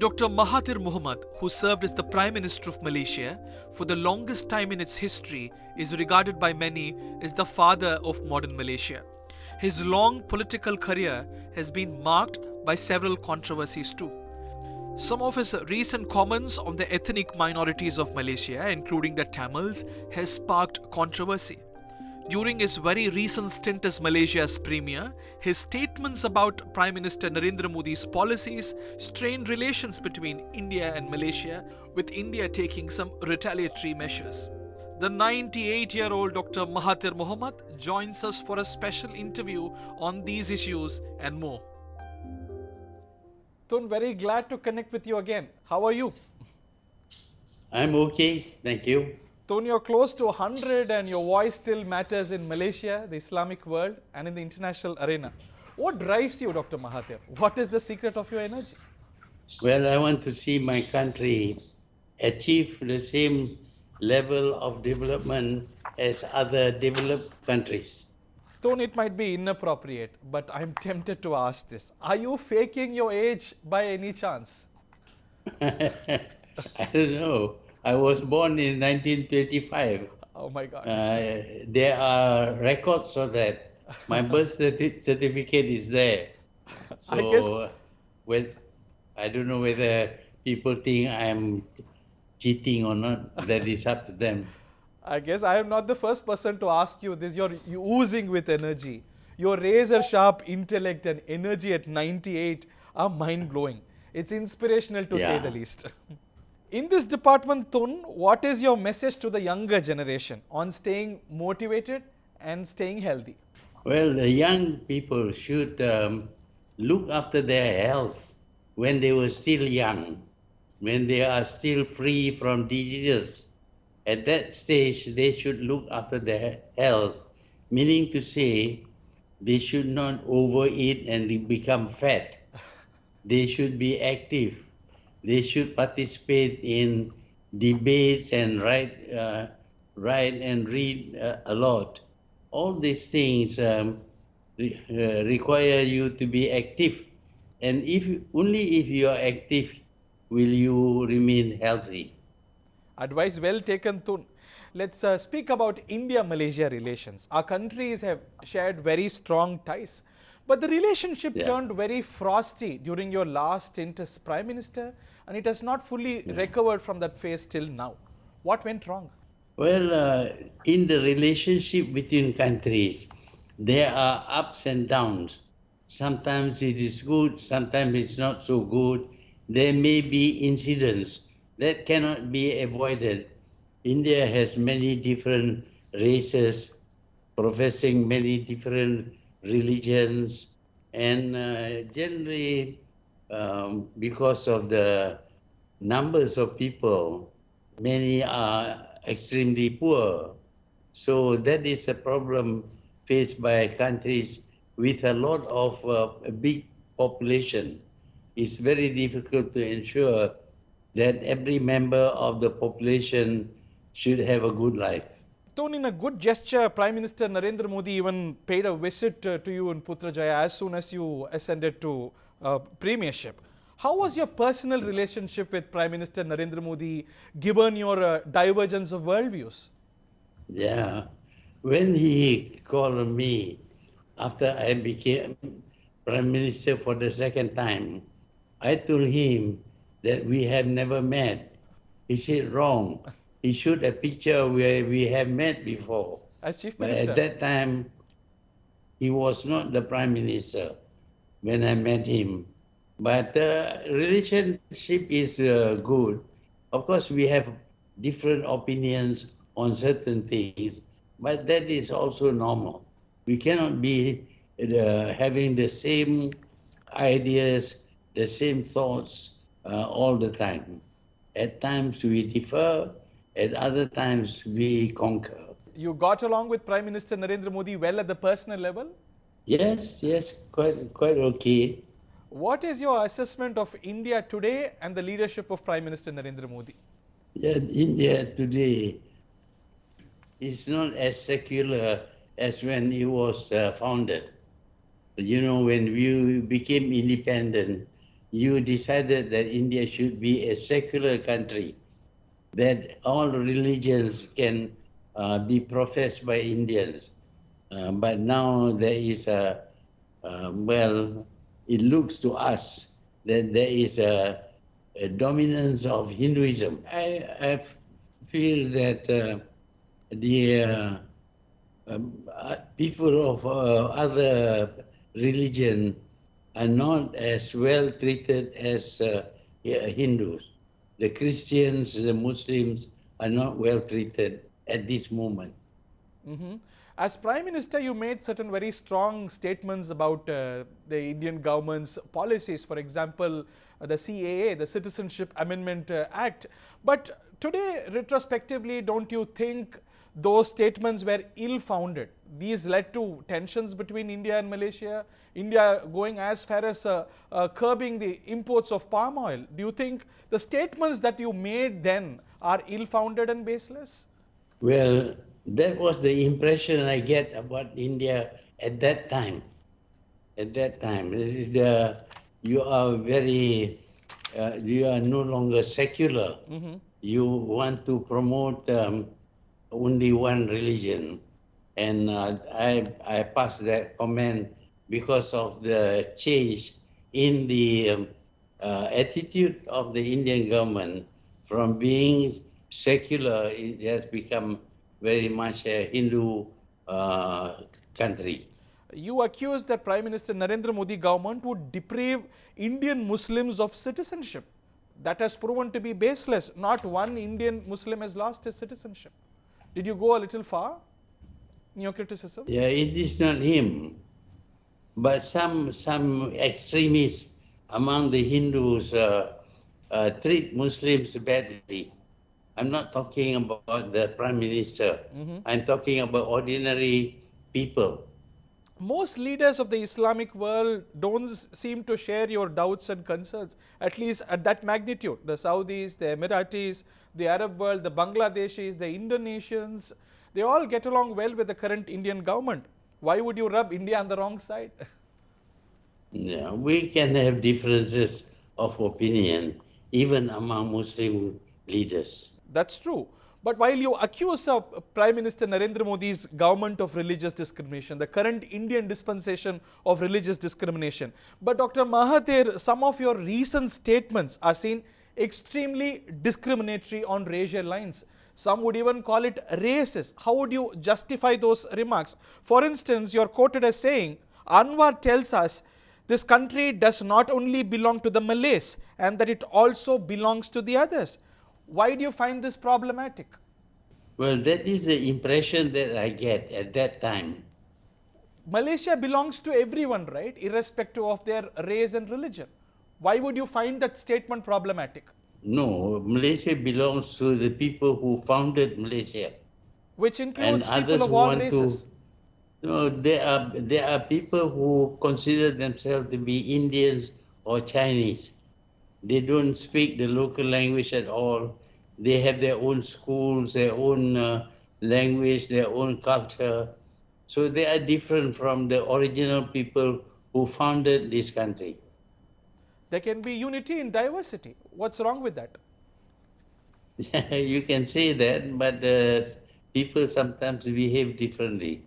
Dr. Mahathir Mohamad, who served as the Prime Minister of Malaysia for the longest time in its history, is regarded by many as the father of modern Malaysia. His long political career has been marked by several controversies too. Some of his recent comments on the ethnic minorities of Malaysia, including the Tamils, has sparked controversy. During his very recent stint as Malaysia's premier, his statements about Prime Minister Narendra Modi's policies strained relations between India and Malaysia, with India taking some retaliatory measures. The 98-year-old Dr. Mahathir Mohamad joins us for a special interview on these issues and more. Tun, very glad to connect with you again. How are you? I'm okay, thank you. Tun, you're close to 100 and your voice still matters in Malaysia, the Islamic world and in the international arena. What drives you, Dr. Mahathir? What is the secret of your energy? Well, I want to see my country achieve the same level of development as other developed countries. Tun, it might be inappropriate, but I'm tempted to ask this. Are you faking your age by any chance? I don't know. I was born in 1925. Oh my God. There are records of that. My birth certificate is there. So, well, I don't know whether people think I'm cheating or not. That is up to them. I guess I am not the first person to ask you this. You're oozing with energy. Your razor sharp intellect and energy at 98 are mind-blowing. It's inspirational to say the least. In this department, Tun, what is your message to the younger generation on staying motivated and staying healthy? Well, the young people should look after their health when they were still young, when they are still free from diseases. At that stage, they should look after their health, meaning to say they should not overeat and become fat. They should be active. They should participate in debates and write and read a lot. All these things require you to be active. And only if you are active will you remain healthy. Advice well taken, Tun. Let's speak about India-Malaysia relations. Our countries have shared very strong ties. But the relationship turned very frosty during your last stint as Prime Minister, and it has not fully recovered from that phase till now. What went wrong? Well, in the relationship between countries, there are ups and downs. Sometimes it is good, sometimes it's not so good. There may be incidents that cannot be avoided. India has many different races, professing many different religions, and generally because of the numbers of people, many are extremely poor. So that is a problem faced by countries with a lot of a big population. It's very difficult to ensure that every member of the population should have a good life. Tun, in a good gesture, Prime Minister Narendra Modi even paid a visit to you in Putrajaya as soon as you ascended to premiership. How was your personal relationship with Prime Minister Narendra Modi given your divergence of worldviews? Yeah, when he called on me after I became Prime Minister for the second time, I told him that we have never met. He said wrong. He showed a picture where we have met before. As Chief Minister? But at that time, he was not the Prime Minister when I met him. But relationship is good. Of course, we have different opinions on certain things, but that is also normal. We cannot be having the same ideas, the same thoughts all the time. At times we differ, at other times we conquer. You got along with Prime Minister Narendra Modi well at the personal level? Yes, quite okay. What is your assessment of India today and the leadership of Prime Minister Narendra Modi? Yeah, India today is not as secular as when it was founded. You know, when we became independent, you decided that India should be a secular country, that all religions can be professed by Indians. But now there is well, it looks to us that there is a dominance of Hinduism. I feel that the people of other religion are not as well treated as Hindus. The Christians, the Muslims are not well treated at this moment. As Prime Minister, you made certain very strong statements about the Indian government's policies. For example, the CAA, the Citizenship Amendment Act. But today, retrospectively, don't you think those statements were ill-founded? These led to tensions between India and Malaysia. India going as far as curbing the imports of palm oil. Do you think the statements that you made then are ill-founded and baseless? Well, that was the impression I get about India at that time. At that time, you are very, you are no longer secular. You want to promote only one religion. And I passed that comment because of the change in the attitude of the Indian government from being secular, it has become very much a Hindu country. You accuse that Prime Minister Narendra Modi government would deprive Indian Muslims of citizenship. That has proven to be baseless. Not one Indian Muslim has lost his citizenship. Did you go a little far in your criticism? Yeah, it is not him, but some extremists among the Hindus treat Muslims badly. I'm not talking about the Prime Minister. I'm talking about ordinary people. Most leaders of the Islamic world don't seem to share your doubts and concerns, at least at that magnitude. The Saudis, the Emiratis, the Arab world, the Bangladeshis, the Indonesians, they all get along well with the current Indian government. Why would you rub India on the wrong side? Yeah, we can have differences of opinion even among Muslim leaders. That's true. But while you accuse Prime Minister Narendra Modi's government of religious discrimination, the current Indian dispensation of religious discrimination, but Dr. Mahathir, some of your recent statements are seen extremely discriminatory on racial lines. Some would even call it racist. How would you justify those remarks? For instance, you are quoted as saying, Anwar tells us this country does not only belong to the Malays and that it also belongs to the others. Why do you find this problematic? Well, that is the impression that I get at that time. Malaysia belongs to everyone, right? Irrespective of their race and religion. Why would you find that statement problematic? No, Malaysia belongs to the people who founded Malaysia. Which And includes people others of who all want races. to. No, there are people who consider themselves to be Indians or Chinese. They don't speak the local language at all. They have their own schools, their own language, their own culture. So they are different from the original people who founded this country. There can be unity in diversity. What's wrong with that? You can say that, but people sometimes behave differently.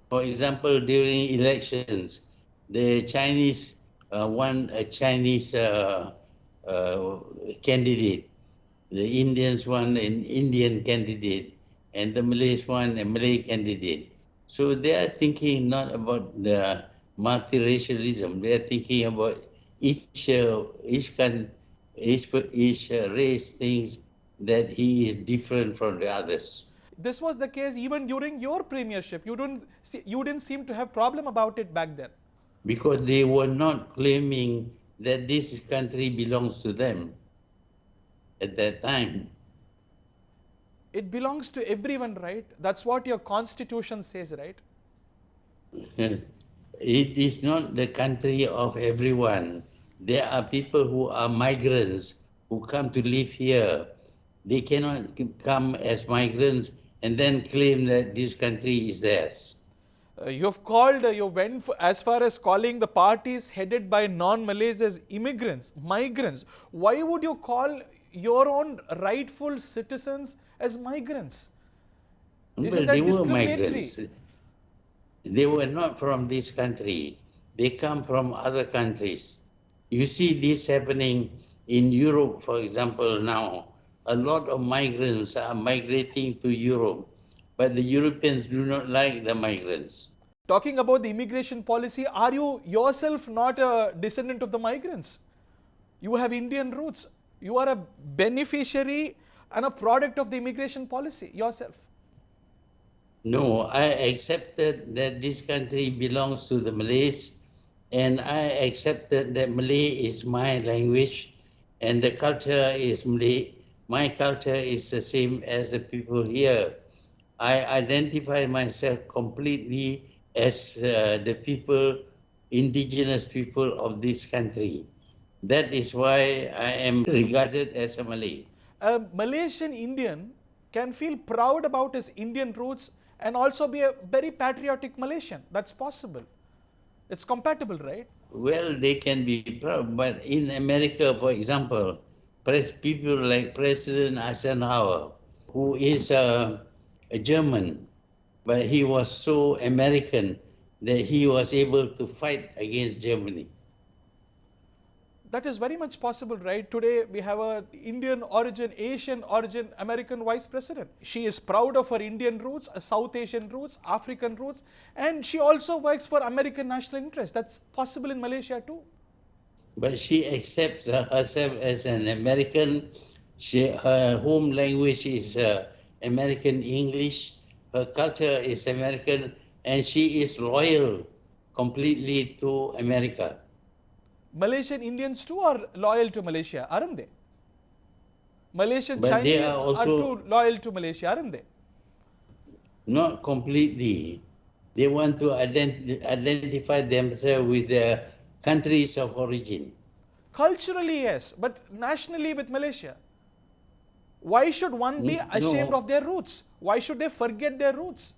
For example, during elections, the Chinese want a Chinese candidate, the Indians want an Indian candidate, and the Malays want a Malay candidate. So they are thinking not about the multiracialism. They are thinking about each race thinks that he is different from the others. This was the case even during your premiership. You didn't seem to have problem about it back then. Because they were not claiming that this country belongs to them at that time. It belongs to everyone, right? That's what your constitution says, right? It is not the country of everyone. There are people who are migrants who come to live here. They cannot come as migrants and then claim that this country is theirs. You went as far as calling the parties headed by non-Malays as immigrants, migrants. Why would you call your own rightful citizens as migrants? Isn't Well, that they were discriminatory? migrants. They were not from this country. They come from other countries. You see this happening in Europe, for example, now. A lot of migrants are migrating to Europe, but the Europeans do not like the migrants. Talking about the immigration policy, are you yourself not a descendant of the migrants? You have Indian roots. You are a beneficiary and a product of the immigration policy yourself. No, I accepted that this country belongs to the Malays, and I accepted that Malay is my language and the culture is Malay. My culture is the same as the people here. I identify myself completely as the people, indigenous people of this country. That is why I am regarded as a Malay. A Malaysian Indian can feel proud about his Indian roots and also be a very patriotic Malaysian. That's possible. It's compatible, right? Well, they can be proud, but in America, for example, people like President Eisenhower, who is a German, but he was so American that he was able to fight against Germany. That is very much possible, right? Today we have a Indian origin, Asian origin American vice president. She is proud of her Indian roots, South Asian roots, African roots, and she also works for American national interest. That's possible in Malaysia too. But she accepts herself as an American. Her home language is American English. Her culture is American, and she is loyal completely to America. Malaysian Indians too are loyal to Malaysia, aren't they? Malaysian But Chinese they are are also too loyal to Malaysia, aren't they? not completely. They want to identify themselves with their countries of origin. Culturally, yes, but nationally with Malaysia. Why should one be ashamed No. of their roots? Why should they forget their roots?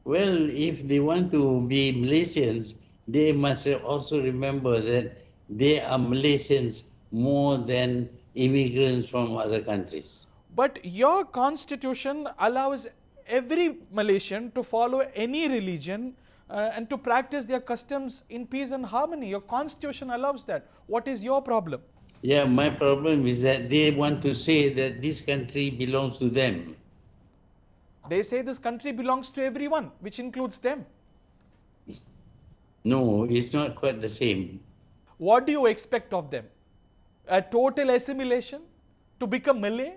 Well, if they want to be Malaysians, they must also remember that they are Malaysians more than immigrants from other countries. But your constitution allows every Malaysian to follow any religion and to practice their customs in peace and harmony. Your constitution allows that. What is your problem? Yeah, my problem is that they want to say that this country belongs to them. They say this country belongs to everyone, which includes them. No, it's not quite the same. What do you expect of them? A total assimilation to become Malay?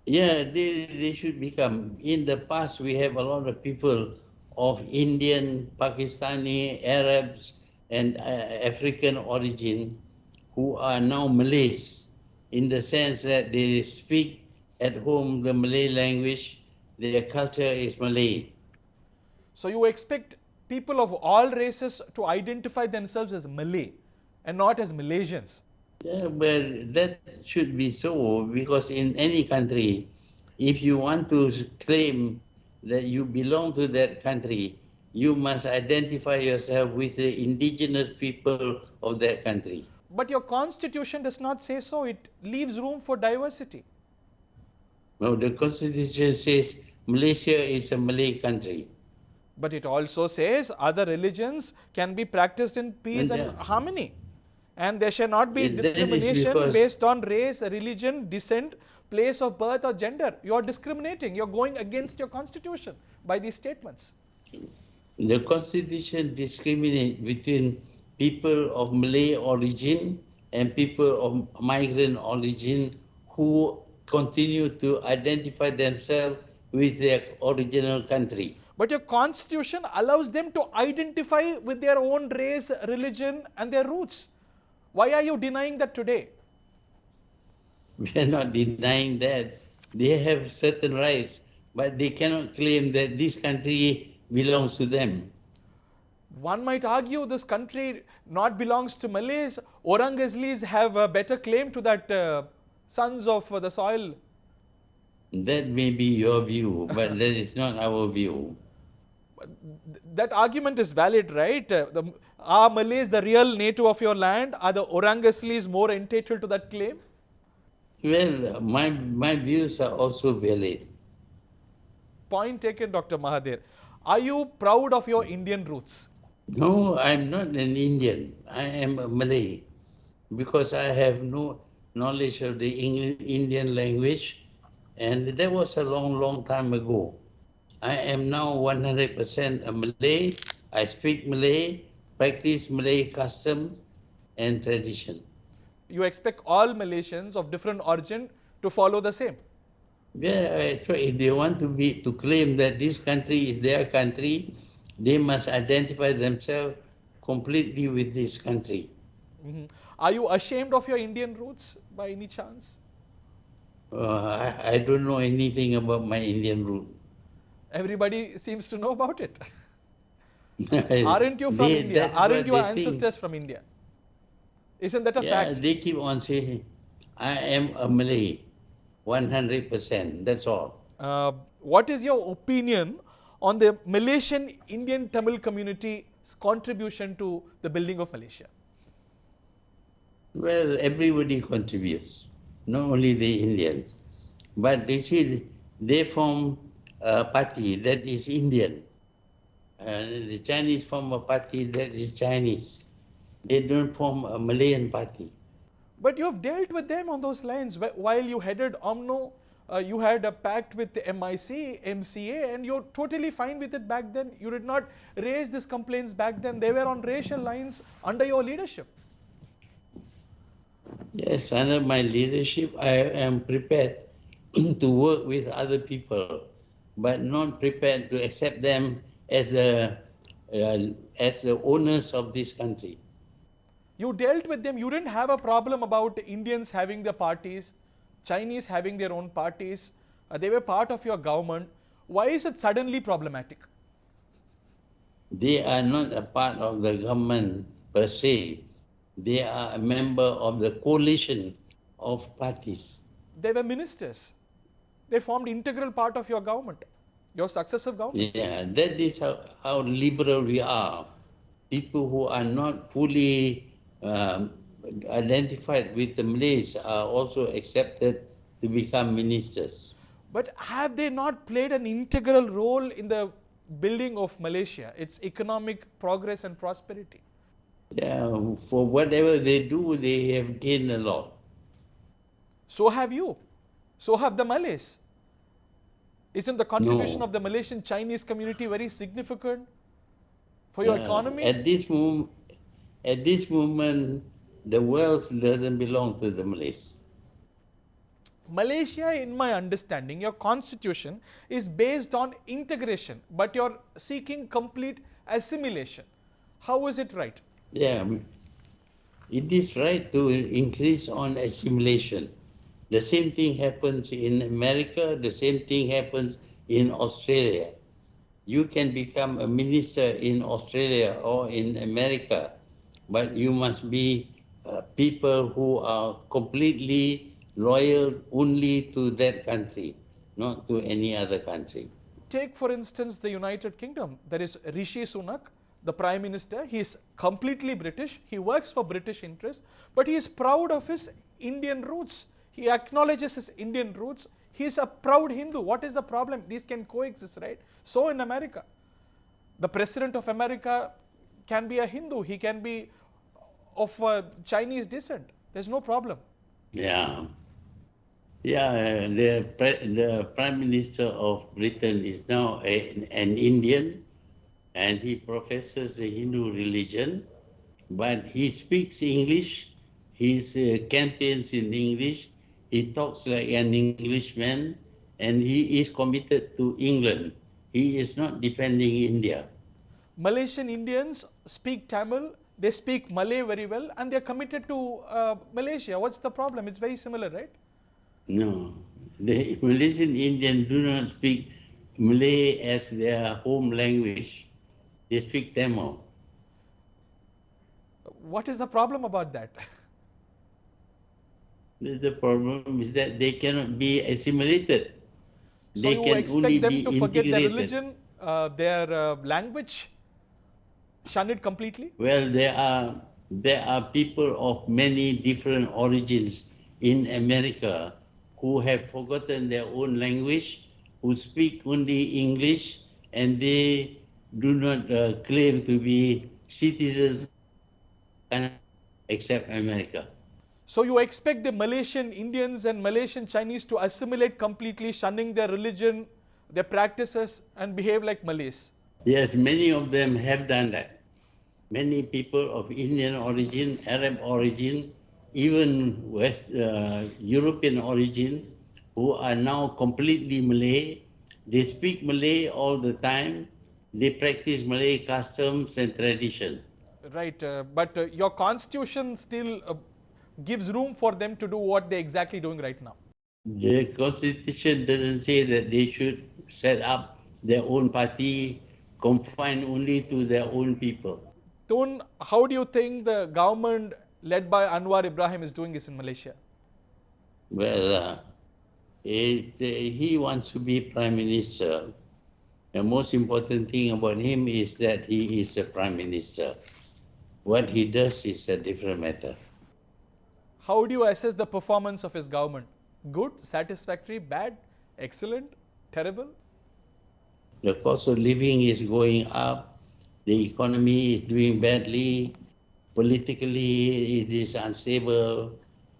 Yeah, they should become. In the past, we have a lot of people of Indian, Pakistani, Arabs, and African origin who are now Malays, in the sense that they speak at home the Malay language, their culture is Malay. So you expect people of all races to identify themselves as Malay and not as Malaysians. Yeah, well, that should be so, because in any country, if you want to claim that you belong to that country, you must identify yourself with the indigenous people of that country. But your constitution does not say so. It leaves room for diversity. No, the constitution says Malaysia is a Malay country. But it also says other religions can be practiced in peace and harmony. And there shall not be discrimination based on race, religion, descent, place of birth or gender. You are discriminating. You are going against your constitution by these statements. The constitution discriminates between people of Malay origin and people of migrant origin who continue to identify themselves with their original country. But your constitution allows them to identify with their own race, religion and their roots. Why are you denying that today? We are not denying that. They have certain rights, but they cannot claim that this country belongs to them. One might argue this country not belongs to Malays. Orang Aslis have a better claim to that sons of the soil. That may be your view, but that is not our view. That argument is valid, right? Are Malays the real native of your land? Are the Orangaslis more entitled to that claim? Well, my views are also valid. Point taken, Dr. Mahathir. Are you proud of your Indian roots? No, I'm not an Indian. I am a Malay because I have no knowledge of the Indian language, and that was a long, long time ago. I am now 100% a Malay. I speak Malay, practice Malay customs and tradition. You expect all Malaysians of different origin to follow the same. Yeah, so if they want to claim that this country is their country, they must identify themselves completely with this country. Are you ashamed of your Indian roots by any chance? I don't know anything about my Indian root. Everybody seems to know about it. Aren't you from India? That's Aren't what your they think. ancestors from India? Isn't that a Yeah, fact? they keep on saying, I am a Malay, 100%, that's all. What is your opinion on the Malaysian Indian Tamil community's contribution to the building of Malaysia? Well, everybody contributes, not only the Indians. But they see, they form a party that is Indian. And the Chinese form a party that is Chinese. They don't form a Malayan party. But you have dealt with them on those lines. While you headed OMNO, you had a pact with the MIC, MCA, and you're totally fine with it back then. You did not raise these complaints back then. They were on racial lines under your leadership. Yes, under my leadership, I am prepared to work with other people, but not prepared to accept them as the owners of this country. You dealt with them. You didn't have a problem about Indians having their parties, Chinese having their own parties. They were part of your government. Why is it suddenly problematic? They are not a part of the government per se. They are a member of the coalition of parties. They were ministers. They formed integral part of your government, your successive governments. Yeah, that is how liberal we are. People who are not fully identified with the Malays are also accepted to become ministers. But have they not played an integral role in the building of Malaysia, its economic progress and prosperity? Yeah, for whatever they do, they have gained a lot. So have you. So have the Malays. Isn't the contribution No. of the Malaysian Chinese community very significant for your economy? At this moment, the wealth doesn't belong to the Malays. Malaysia, in my understanding, your constitution is based on integration, but you're seeking complete assimilation. How is it right? Yeah, it is right to increase on assimilation. The same thing happens in America, the same thing happens in Australia. You can become a minister in Australia or in America, but you must be people who are completely loyal only to that country, not to any other country. Take, for instance, the United Kingdom. There is Rishi Sunak, the Prime Minister. He is completely British. He works for British interests, but he is proud of his Indian roots. He acknowledges his Indian roots. He is a proud Hindu. What is the problem? These can coexist, right? So in America, the President of America can be a Hindu. He can be of Chinese descent. There's no problem. Yeah. Yeah, the Prime Minister of Britain is now an Indian, and he professes the Hindu religion, but he speaks English, he campaigns in English, he talks like an Englishman, and he is committed to England. He is not defending India. Malaysian Indians speak Tamil, they speak Malay very well, and they're committed to Malaysia. What's the problem? It's very similar, right? No, the Malaysian Indians do not speak Malay as their home language. They speak Tamil. What is the problem about that? The problem is that they cannot be assimilated. So They you can only expect them be to forget their integrated. religion, their language, shun it completely? Well, there are people of many different origins in America who have forgotten their own language, who speak only English, and they do not claim to be citizens except America. So you expect the Malaysian Indians and Malaysian Chinese to assimilate completely, shunning their religion, their practices, and behave like Malays? Yes, many of them have done that. Many people of Indian origin, Arab origin, even West European origin, who are now completely Malay. They speak Malay all the time. They practice Malay customs and tradition. Right, but your constitution still gives room for them to do what they're exactly doing right now. The constitution doesn't say that they should set up their own party confined only to their own people. Tun, how do you think the government led by Anwar Ibrahim is doing this in Malaysia? Well, he wants to be prime minister. The most important thing about him is that he is the prime minister. What he does is a different matter. How do you assess the performance of his government? Good, satisfactory, bad, excellent, terrible? The cost of living is going up. The economy is doing badly. Politically, it is unstable.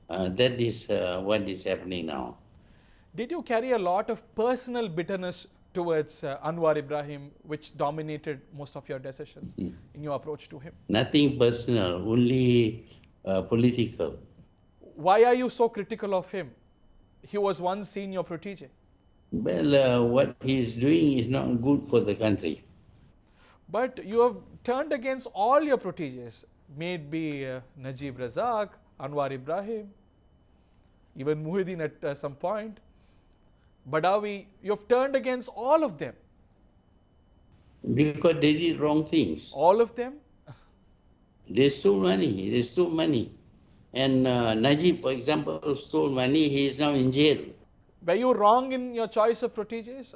That is what is happening now. Did you carry a lot of personal bitterness towards Anwar Ibrahim, which dominated most of your decisions in your approach to him? Nothing personal, only political. Why are you so critical of him? He was once seen your protege. Well, what he is doing is not good for the country. But you have turned against all your proteges, may it be Najib Razak, Anwar Ibrahim, even Muhyiddin at some point, Badawi. You have turned against all of them. Because they did wrong things. All of them? They stole money. They stole money. And Najib, for example, stole money. He is now in jail. Were you wrong in your choice of proteges?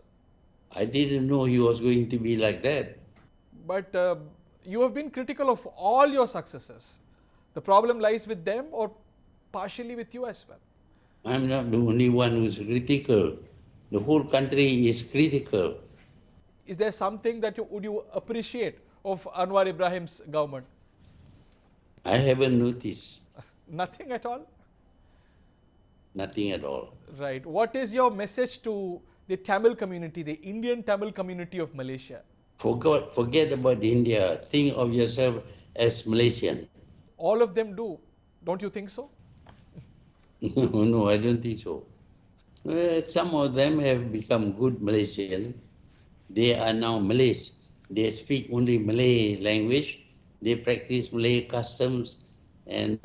I didn't know he was going to be like that. But you have been critical of all your successes. The problem lies with them or partially with you as well. I'm not the only one who's critical. The whole country is critical. Is there something that would you appreciate of Anwar Ibrahim's government? I haven't noticed. Nothing at all? Nothing at all. Right. What is your message to the Tamil community, the Indian Tamil community of Malaysia? Forget about India. Think of yourself as Malaysian. All of them do. Don't you think so? No, I don't think so. Some of them have become good Malaysian. They are now Malays. They speak only Malay language. They practice Malay customs and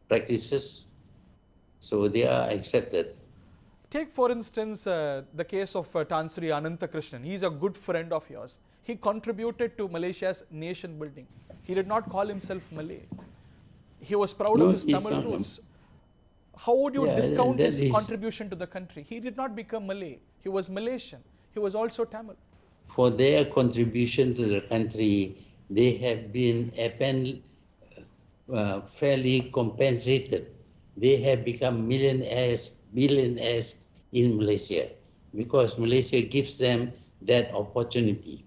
practices. So they are accepted. Take for instance the case of Tansri Ananthakrishnan. He is a good friend of yours. He contributed to Malaysia's nation building. He did not call himself Malay. He was proud of his Tamil roots. How would you discount his contribution to the country? He did not become Malay. He was Malaysian. He was also Tamil. For their contribution to the country, they have been fairly compensated. They have become millionaires, billionaires in Malaysia because Malaysia gives them that opportunity.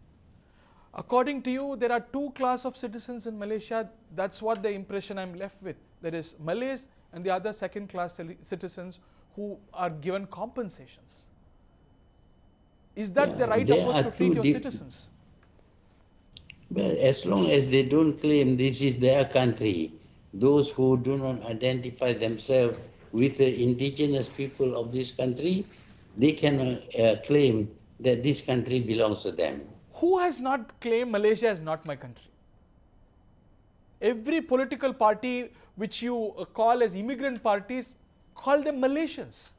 According to you, there are two classes of citizens in Malaysia. That's what the impression I'm left with. There is Malays and the other second class citizens who are given compensations. Is that the right approach to treat your citizens? Well, as long as they don't claim this is their country, those who do not identify themselves with the indigenous people of this country, they cannot claim that this country belongs to them. Who has not claimed Malaysia is not my country? Every political party which you call as immigrant parties, call them Malaysians.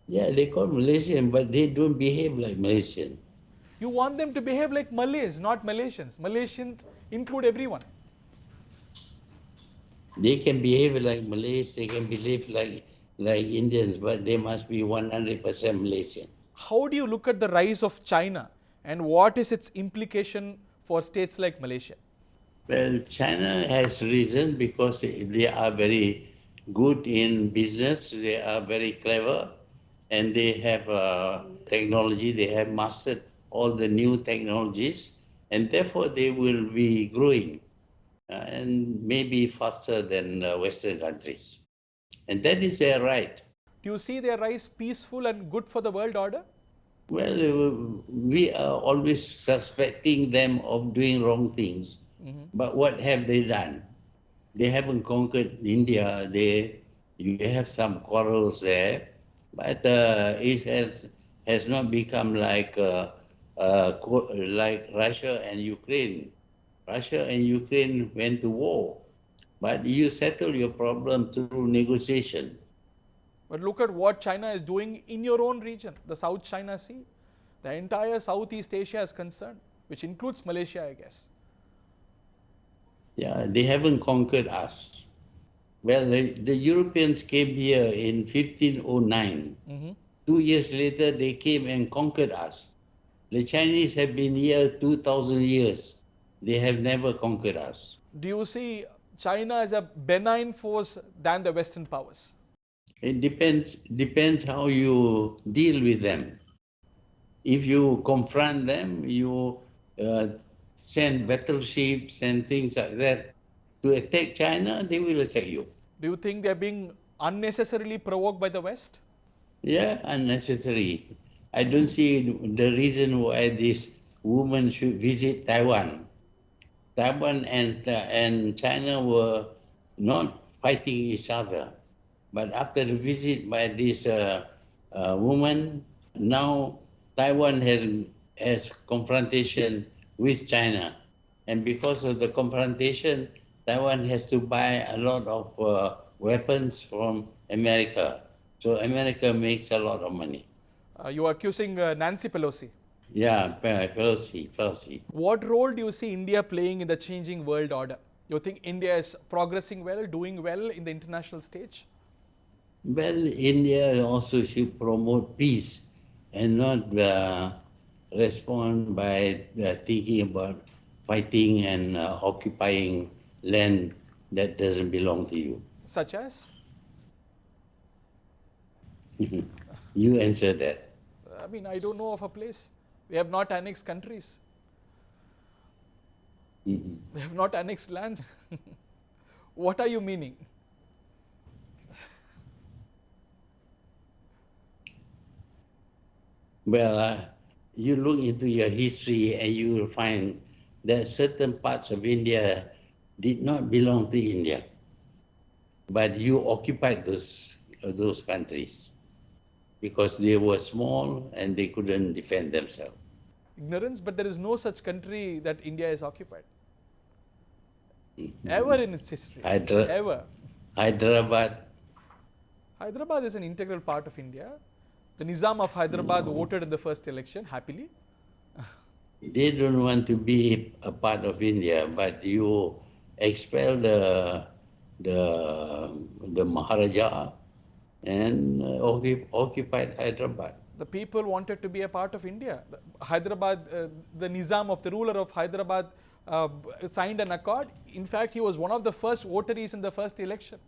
Yeah, they call Malaysian, but they don't behave like Malaysian. You want them to behave like Malays, not Malaysians. Malaysians include everyone. They can behave like Malays, they can behave like like Indians, but they must be 100% Malaysian. How do you look at the rise of China and what is its implication for states like Malaysia? Well, China has risen because they are very good in business, they are very clever, and they have technology, they have mastered all the new technologies, and therefore they will be growing and maybe faster than Western countries. And that is their right. Do you see their rise peaceful and good for the world order? Well, we are always suspecting them of doing wrong things. But what have they done? They haven't conquered India. You have some quarrels there, but has not become like Russia and Ukraine. Russia and Ukraine went to war, but you settle your problem through negotiation. But look at what China is doing in your own region, the South China Sea. The entire Southeast Asia is concerned, which includes Malaysia, I guess. Yeah, they haven't conquered us. Well, the Europeans came here in 1509. 2 years later, they came and conquered us. The Chinese have been here 2,000 years. They have never conquered us. Do you see China as a benign force than the Western powers? It depends how you deal with them. If you confront them, you send battleships and things like that to attack China, they will attack you. Do you think they're being unnecessarily provoked by the West? Yeah, unnecessary. I don't see the reason why this woman should visit Taiwan. Taiwan and China were not fighting each other. But after the visit by this woman, now Taiwan has confrontation with China. And because of the confrontation, Taiwan has to buy a lot of weapons from America. So America makes a lot of money. You are accusing Nancy Pelosi. Yeah, Pelosi. What role do you see India playing in the changing world order? You think India is progressing well, doing well in the international stage? Well, India also should promote peace and not respond by thinking about fighting and occupying land that doesn't belong to you. Such as? You answer that. I mean, I don't know of a place. We have not annexed countries. We have not annexed lands. What are you meaning? Well, you look into your history and you will find that certain parts of India did not belong to India, but you occupied those countries because they were small and they couldn't defend themselves. Ignorance, but there is no such country that India is occupied. Ever in its history. Ever. Hyderabad. Hyderabad is an integral part of India. The Nizam of Hyderabad voted in the first election happily. They don't want to be a part of India, but you expel the Maharaja and occupied Hyderabad. The people wanted to be a part of India. Hyderabad, the Nizam of the ruler of Hyderabad signed an accord. In fact, he was one of the first votaries in the first election.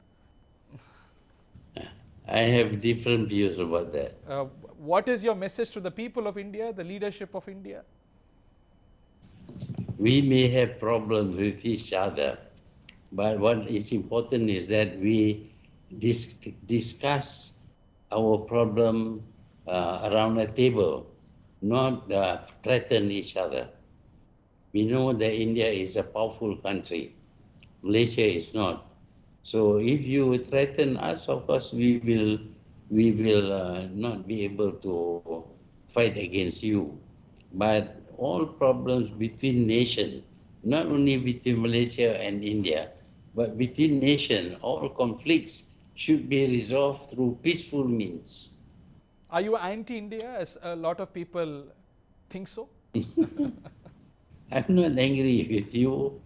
I have different views about that. What is your message to the people of India, the leadership of India? We may have problems with each other, but what is important is that we discuss our problem around a table, not threaten each other. We know that India is a powerful country. Malaysia is not. So if you threaten us, of course, we will not be able to fight against you. But all problems between nations, not only between Malaysia and India, but between nations, all conflicts should be resolved through peaceful means. Are you anti-India, as a lot of people think so? I'm not angry with you.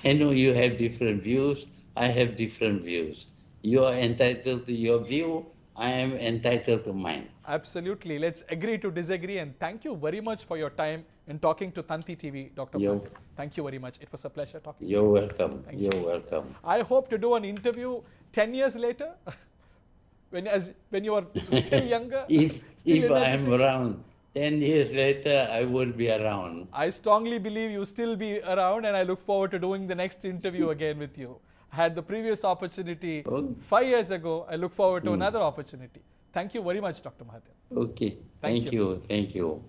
I know you have different views. I have different views. You are entitled to your view. I am entitled to mine. Absolutely. Let's agree to disagree. And thank you very much for your time in talking to Thanthi TV, Dr. Mahathir. Thank you very much. It was a pleasure talking to you. You're welcome. You're welcome. I hope to do an interview 10 years later when you are still younger. If I am energetic. around 10 years later, I won't be around. I strongly believe you still be around, and I look forward to doing the next interview again with you. I had the previous opportunity 5 years ago. I look forward to another opportunity. Thank you very much, Dr. Mahathir. Okay. Thank you. Thank you.